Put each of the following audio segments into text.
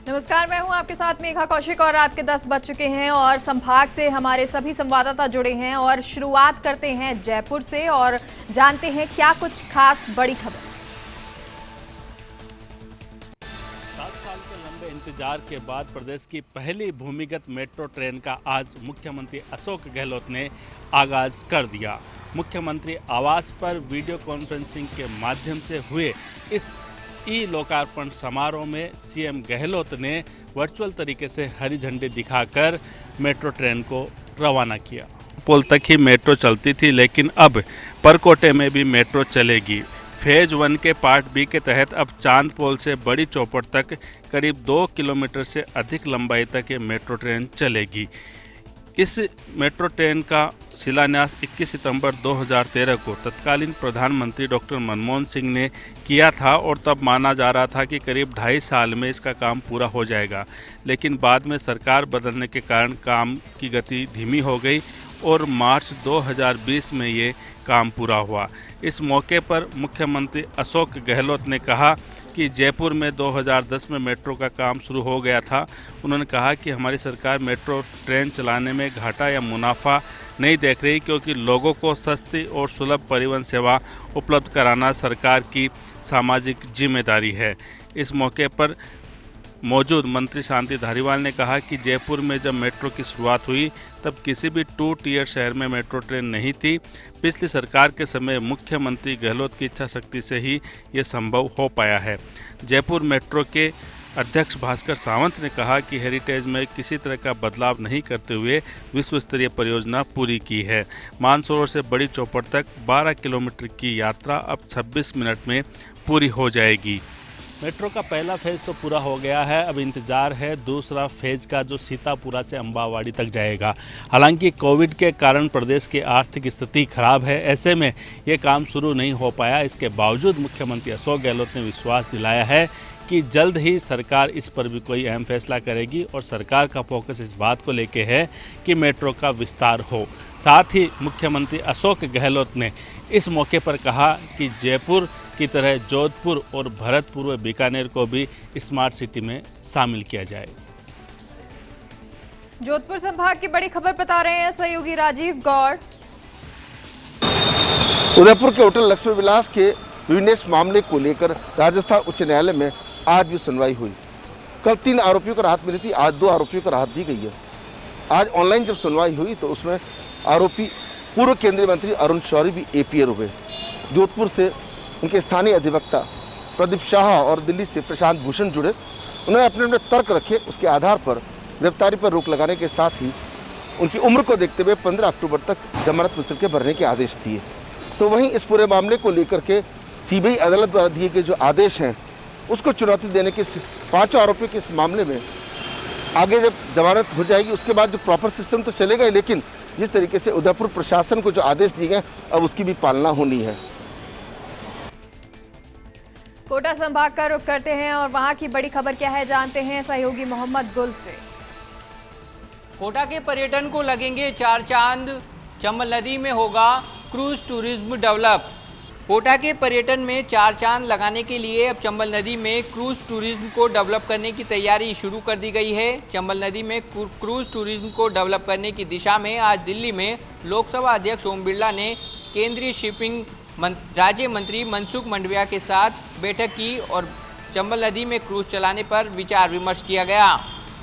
नमस्कार, मैं हूं आपके साथ मेघा कौशिक और रात के 10 बज चुके हैं और संभाग से हमारे सभी संवाददाता जुड़े हैं और शुरुआत करते हैं जयपुर से और जानते हैं क्या कुछ खास बड़ी खबर। 7 साल के लंबे इंतजार के बाद प्रदेश की पहली भूमिगत मेट्रो ट्रेन का आज मुख्यमंत्री अशोक गहलोत ने आगाज कर दिया। मुख्यमंत्री आवास पर वीडियो कॉन्फ्रेंसिंग के माध्यम से हुए इस लोकार्पण समारोह में सीएम गहलोत ने वर्चुअल तरीके से हरी झंडी दिखाकर मेट्रो ट्रेन को रवाना किया। पुल तक ही मेट्रो चलती थी, लेकिन अब परकोटे में भी मेट्रो चलेगी। फेज 1 के पार्ट बी के तहत अब चांद पोल से बड़ी चौपड़ तक करीब 2 किलोमीटर से अधिक लंबाई तक ये मेट्रो ट्रेन चलेगी। इस मेट्रो ट्रेन का शिलान्यास 21 सितंबर 2013 को तत्कालीन प्रधानमंत्री डॉक्टर मनमोहन सिंह ने किया था और तब माना जा रहा था कि करीब 2.5 साल में इसका काम पूरा हो जाएगा, लेकिन बाद में सरकार बदलने के कारण काम की गति धीमी हो गई और मार्च 2020 में ये काम पूरा हुआ। इस मौके पर मुख्यमंत्री अशोक गहलोत ने कहा कि जयपुर में 2010 में मेट्रो का काम शुरू हो गया था। उन्होंने कहा कि हमारी सरकार मेट्रो ट्रेन चलाने में घाटा या मुनाफा नहीं देख रही, क्योंकि लोगों को सस्ती और सुलभ परिवहन सेवा उपलब्ध कराना सरकार की सामाजिक जिम्मेदारी है। इस मौके पर मौजूद मंत्री शांति धारीवाल ने कहा कि जयपुर में जब मेट्रो की शुरुआत हुई तब किसी भी 2 टियर शहर में मेट्रो ट्रेन नहीं थी। पिछली सरकार के समय मुख्यमंत्री गहलोत की इच्छा शक्ति से ही ये संभव हो पाया है। जयपुर मेट्रो के अध्यक्ष भास्कर सावंत ने कहा कि हेरिटेज में किसी तरह का बदलाव नहीं करते हुए विश्व स्तरीय परियोजना पूरी की है। मानसरोवर से बड़ी चौपड़ तक 12 किलोमीटर की यात्रा अब 26 मिनट में पूरी हो जाएगी। मेट्रो का पहला फेज़ तो पूरा हो गया है, अब इंतज़ार है दूसरा फेज़ का, जो सीतापुरा से अम्बावाड़ी तक जाएगा। हालांकि कोविड के कारण प्रदेश की आर्थिक स्थिति खराब है, ऐसे में ये काम शुरू नहीं हो पाया। इसके बावजूद मुख्यमंत्री अशोक गहलोत ने विश्वास दिलाया है कि जल्द ही सरकार इस पर भी कोई अहम फैसला करेगी और सरकार का फोकस इस बात को लेके है कि मेट्रो का विस्तार हो। साथ ही मुख्यमंत्री अशोक गहलोत ने इस मौके पर कहा कि जयपुर की तरह जोधपुर और भरतपुर व बीकानेर को भी स्मार्ट सिटी में शामिल किया जाए। जोधपुर संभाग की बड़ी खबर बता रहे हैं सहयोगी राजीव गौड़। उदयपुर के होटल लक्ष्मी विलास के विनेश मामले को लेकर राजस्थान उच्च न्यायालय में आज भी सुनवाई हुई। कल 3 आरोपियों को राहत मिली थी, आज 2 आरोपियों को राहत दी गई है। आज ऑनलाइन जब सुनवाई हुई तो उसमें आरोपी पूर्व केंद्रीय मंत्री अरुण शौरी भी एपीआर हुए। जोधपुर से उनके स्थानीय अधिवक्ता प्रदीप शाह और दिल्ली से प्रशांत भूषण जुड़े। उन्होंने अपने तर्क रखे, उसके आधार पर गिरफ्तारी पर रोक लगाने के साथ ही उनकी उम्र को देखते हुए 15 अक्टूबर तक जमानत मुचलके भरने के आदेश दिए। तो वहीं इस पूरे मामले को लेकर के सीबीआई अदालत द्वारा दिए गए जो आदेश हैं उसको चुनौती देने के 5 आरोपियों के इस मामले में आगे जब जमानत हो जाएगी उसके बाद जो प्रॉपर सिस्टम तो चलेगा ही, लेकिन जिस तरीके से उदयपुर प्रशासन को जो आदेश दिए गए अब उसकी भी पालना होनी है। कोटा संभाग का रुख करते हैं और वहां की बड़ी खबर क्या है जानते हैं सहयोगी मोहम्मद गुल से। कोटा के पर्यटन को लगेंगे 4 चांद, चंबल नदी में होगा क्रूज टूरिज्म डेवलप। कोटा के पर्यटन में 4 चांद लगाने के लिए अब चंबल नदी में क्रूज टूरिज्म को डेवलप करने की तैयारी शुरू कर दी गई है। चंबल नदी में क्रूज टूरिज्म को डेवलप करने की दिशा में आज दिल्ली में लोकसभा अध्यक्ष ओम बिरला ने केंद्रीय शिपिंग राज्य मंत्री मनसुख मंडाविया के साथ बैठक की और चंबल नदी में क्रूज चलाने पर विचार विमर्श किया गया।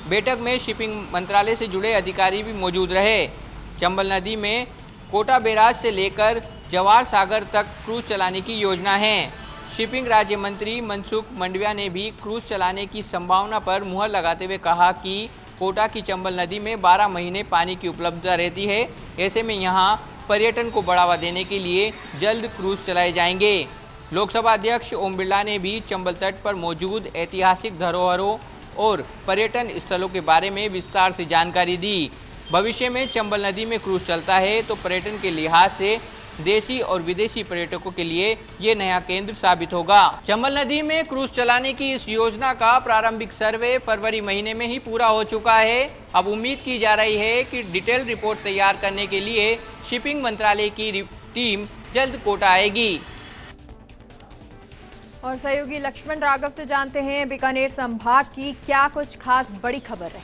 बैठक में शिपिंग मंत्रालय से जुड़े अधिकारी भी मौजूद रहे। चंबल नदी में कोटा बैराज से लेकर जवाहर सागर तक क्रूज चलाने की योजना है। शिपिंग राज्य मंत्री मनसुख मंडाविया ने भी क्रूज चलाने की संभावना पर मुहर लगाते हुए कहा कि कोटा की चंबल नदी में 12 महीने पानी की उपलब्धता रहती है। ऐसे में यहां पर्यटन को बढ़ावा देने के लिए जल्द क्रूज चलाए जाएंगे। लोकसभा अध्यक्ष ओम बिरला ने भी चंबल तट पर मौजूद ऐतिहासिक धरोहरों और पर्यटन स्थलों के बारे में विस्तार से जानकारी दी। भविष्य में चंबल नदी में क्रूज चलता है तो पर्यटन के लिहाज से देशी और विदेशी पर्यटकों के लिए ये नया केंद्र साबित होगा। चंबल नदी में क्रूज चलाने की इस योजना का प्रारंभिक सर्वे फरवरी महीने में ही पूरा हो चुका है। अब उम्मीद की जा रही है कि डिटेल रिपोर्ट तैयार करने के लिए शिपिंग मंत्रालय की टीम जल्द कोटा आएगी। और सहयोगी लक्ष्मण राघव से जानते हैं बीकानेर संभाग की क्या कुछ खास बड़ी खबर है।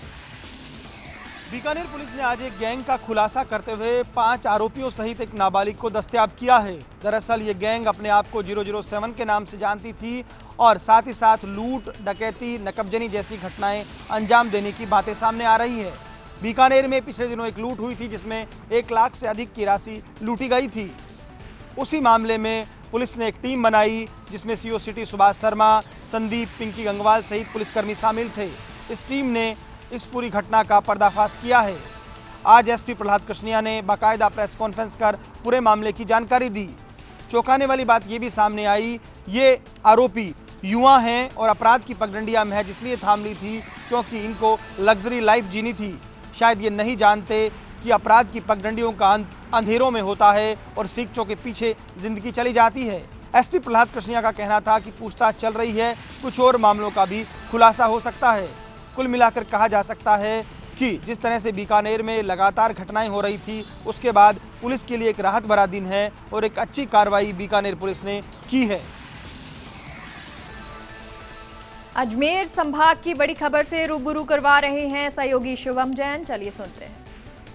बीकानेर पुलिस ने आज एक गैंग का खुलासा करते हुए 5 आरोपियों सहित एक नाबालिग को दस्तयाब किया है। दरअसल ये गैंग अपने आप को 007 के नाम से जानती थी और साथ ही साथ लूट, डकैती, नकबजनी जैसी घटनाएं अंजाम देने की बातें सामने आ रही है। बीकानेर में पिछले दिनों एक लूट हुई थी जिसमें 1 लाख से अधिक की राशि लूटी गई थी। उसी मामले में पुलिस ने एक टीम बनाई जिसमें सीओ सिटी सुभाष शर्मा, संदीप, पिंकी गंगवाल सहित पुलिसकर्मी शामिल थे। इस टीम ने इस पूरी घटना का पर्दाफाश किया है। आज एसपी प्रहलाद कृष्णिया ने बाकायदा प्रेस कॉन्फ्रेंस कर पूरे मामले की जानकारी दी। चौंकाने वाली बात ये भी सामने आई, ये आरोपी युवा हैं और अपराध की पगडंडियां महज इसलिए थाम ली थी क्योंकि इनको लग्जरी लाइफ जीनी थी। शायद ये नहीं जानते कि अपराध की पगडंडियों का अंत अंधेरों में होता है और सीखचों के पीछे जिंदगी चली जाती है। एसपी प्रहलाद कृष्णिया का कहना था कि पूछताछ चल रही है, कुछ और मामलों का भी खुलासा हो सकता है। कुल मिलाकर कहा जा सकता है कि जिस तरह से बीकानेर में लगातार घटनाएं हो रही थी उसके बाद पुलिस के लिए एक राहत भरा दिन है और एक अच्छी कार्रवाई बीकानेर पुलिस ने की है। अजमेर संभाग की बड़ी खबर से रूबरू करवा रहे हैं सहयोगी शुभम जैन। चलिए सुनते हैं।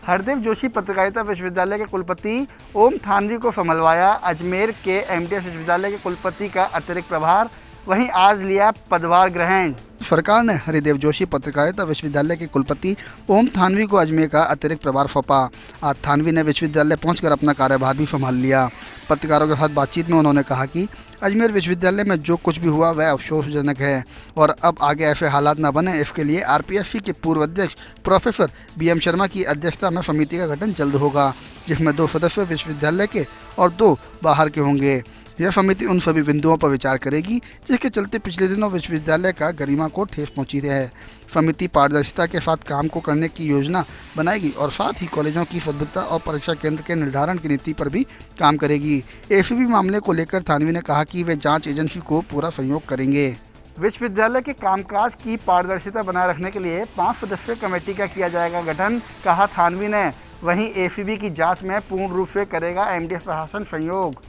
हरदेव जोशी पत्रकारिता विश्वविद्यालय के कुलपति ओम थानवी को संभलवाया अजमेर के एमटीएस विश्वविद्यालय के कुलपति का अतिरिक्त प्रभार, वहीं आज लिया पदभार ग्रहण। सरकार ने हरिदेव जोशी पत्रकारिता विश्वविद्यालय के कुलपति ओम थानवी को अजमेर का अतिरिक्त प्रभार सौंपा। आज थानवी ने विश्वविद्यालय पहुंचकर अपना कार्यभार भी संभाल लिया। पत्रकारों के साथ बातचीत में उन्होंने कहा कि अजमेर विश्वविद्यालय में जो कुछ भी हुआ वह अफसोसजनक है और अब आगे ऐसे हालात न बने, इसके लिए आरपीएससी के पूर्व अध्यक्ष प्रोफेसर बीएम शर्मा की अध्यक्षता में समिति का गठन जल्द होगा, जिसमें 2 सदस्य विश्वविद्यालय के और 2 बाहर के होंगे। यह समिति उन सभी बिंदुओं पर विचार करेगी जिसके चलते पिछले दिनों विश्वविद्यालय का गरिमा को ठेस पहुंची है। समिति पारदर्शिता के साथ काम को करने की योजना बनाएगी और साथ ही कॉलेजों की सभ्यता और परीक्षा केंद्र के निर्धारण की नीति पर भी काम करेगी। एसीबी मामले को लेकर थानवी ने कहा कि वे जांच एजेंसी को पूरा सहयोग करेंगे। विश्वविद्यालय के कामकाज की पारदर्शिता बनाए रखने के लिए 5 सदस्यीय कमेटी का किया जाएगा गठन, कहा थानवी ने। वहीं एसीबी की जाँच में पूर्ण रूप से करेगा एमटीएस प्रशासन सहयोग।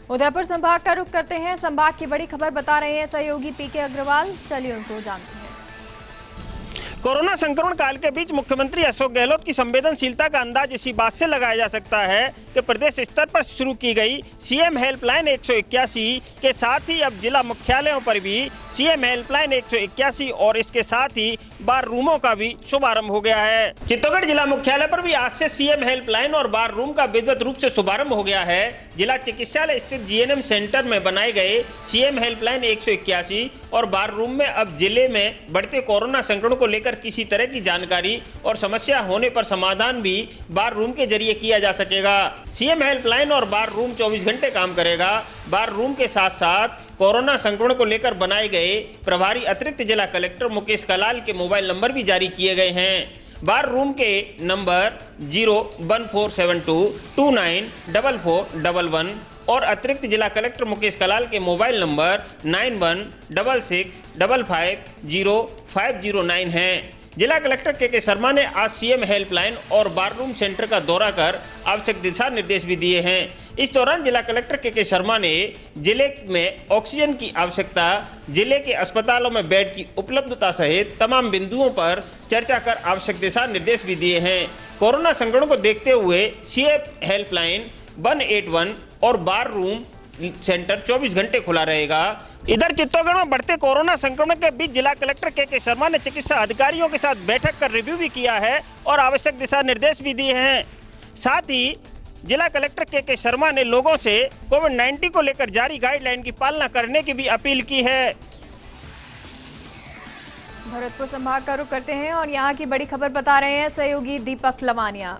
उदयपुर संभाग का रुख करते हैं। संभाग की बड़ी खबर बता रहे हैं सहयोगी पीके अग्रवाल। चलिए उनको जानते हैं। कोरोना संक्रमण काल के बीच मुख्यमंत्री अशोक गहलोत की संवेदनशीलता का अंदाज इसी बात से लगाया जा सकता है कि प्रदेश स्तर पर शुरू की गई सीएम हेल्पलाइन 181 के साथ ही अब जिला मुख्यालयों पर भी सीएम हेल्पलाइन 181 और इसके साथ ही बार रूमों का भी शुभारंभ हो गया है। चित्तौड़गढ़ जिला मुख्यालय पर भी आज से सीएम हेल्पलाइन और बार रूम का विधिवत रूप से शुभारंभ हो गया है। जिला चिकित्सालय स्थित जीएनएम सेंटर में बनाए गए सीएम हेल्पलाइन 181 और बार रूम में अब जिले में बढ़ते कोरोना संक्रमण को लेकर किसी तरह की जानकारी और समस्या होने पर समाधान भी बार रूम के जरिए किया जा सकेगा। सीएम हेल्पलाइन और बार रूम 24 घंटे काम करेगा। बार रूम के साथ साथ कोरोना संक्रमण को लेकर बनाए गए प्रभारी अतिरिक्त जिला कलेक्टर मुकेश कलाल के मोबाइल नंबर भी जारी किए गए हैं। बार रूम के नंबर 01472294411 और अतिरिक्त जिला कलेक्टर मुकेश कलाल के मोबाइल नंबर 9166550509 हैं। जिला कलेक्टर के शर्मा ने आज सीएम हेल्पलाइन और बार रूम सेंटर का दौरा कर आवश्यक दिशा निर्देश भी दिए हैं। इस दौरान जिला कलेक्टर के शर्मा ने जिले में ऑक्सीजन की आवश्यकता, जिले के अस्पतालों में बेड की उपलब्धता सहित तमाम बिंदुओं पर चर्चा कर आवश्यक दिशा निर्देश भी दिए हैं। कोरोना संक्रमण को देखते हुए सीएम हेल्पलाइन 181 और बार रूम सेंटर 24 घंटे खुला रहेगा। इधर चित्तौड़गढ़ में बढ़ते कोरोना संक्रमण के बीच जिला कलेक्टर के शर्मा ने चिकित्सा अधिकारियों के साथ बैठक कर रिव्यू भी किया है और आवश्यक दिशा निर्देश भी दिए हैं। साथ ही जिला कलेक्टर के शर्मा ने लोगों से कोविड-19 को लेकर जारी गाइडलाइन की पालना करने की भी अपील की है। भरतपुर संभाग का रुख करते हैं और यहाँ की बड़ी खबर बता रहे हैं सहयोगी दीपक लवानिया।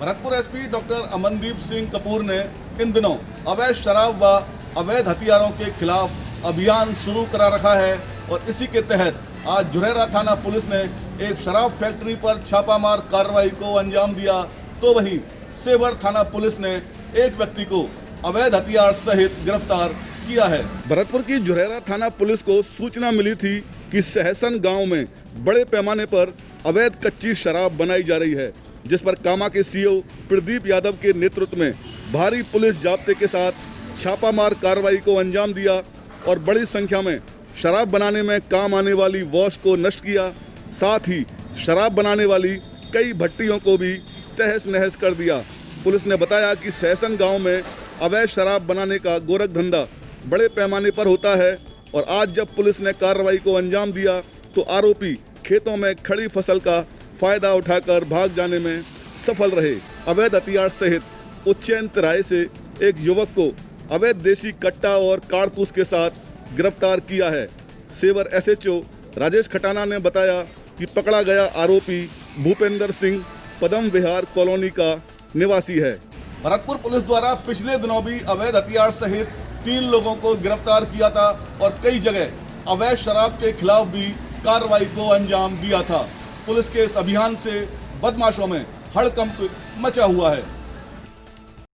भरतपुर एसपी डॉक्टर अमनदीप सिंह कपूर ने इन दिनों अवैध शराब व अवैध हथियारों के खिलाफ अभियान शुरू करा रखा है और इसी के तहत आज जुरेरा थाना पुलिस ने एक शराब फैक्ट्री पर छापामार कार्रवाई को अंजाम दिया, तो वहीं सेवर थाना पुलिस ने एक व्यक्ति को अवैध हथियार सहित गिरफ्तार किया है। भरतपुर की जुरेरा थाना पुलिस को सूचना मिली थी कि सहसन गांव में बड़े पैमाने पर अवैध कच्ची शराब बनाई जा रही है, जिस पर कामा के सीओ प्रदीप यादव के नेतृत्व में भारी पुलिस जाब्ते के साथ छापामार कार्रवाई को अंजाम दिया और बड़ी संख्या में शराब बनाने में काम आने वाली वॉश को नष्ट किया। साथ ही शराब बनाने वाली कई भट्टियों को भी तहस नहस कर दिया। पुलिस ने बताया कि सहसन गांव में अवैध शराब बनाने का गोरख धंधा बड़े पैमाने पर होता है और आज जब पुलिस ने कार्रवाई को अंजाम दिया तो आरोपी खेतों में खड़ी फसल का फायदा उठाकर भाग जाने में सफल रहे। अवैध हथियार सहित उच्चैंत राय से एक युवक को अवैध देसी कट्टा और कारतूस के साथ गिरफ्तार किया है। सेवर एसएचओ राजेश खटाना ने बताया कि पकड़ा गया आरोपी भूपेंद्र सिंह पदम विहार कॉलोनी का निवासी है। भरतपुर पुलिस द्वारा पिछले दिनों भी अवैध हथियार सहित 3 लोगों को गिरफ्तार किया था और कई जगह अवैध शराब के खिलाफ भी कार्रवाई को अंजाम दिया था। पुलिस के इस अभियान से बदमाशों में हड़कंप मचा हुआ है।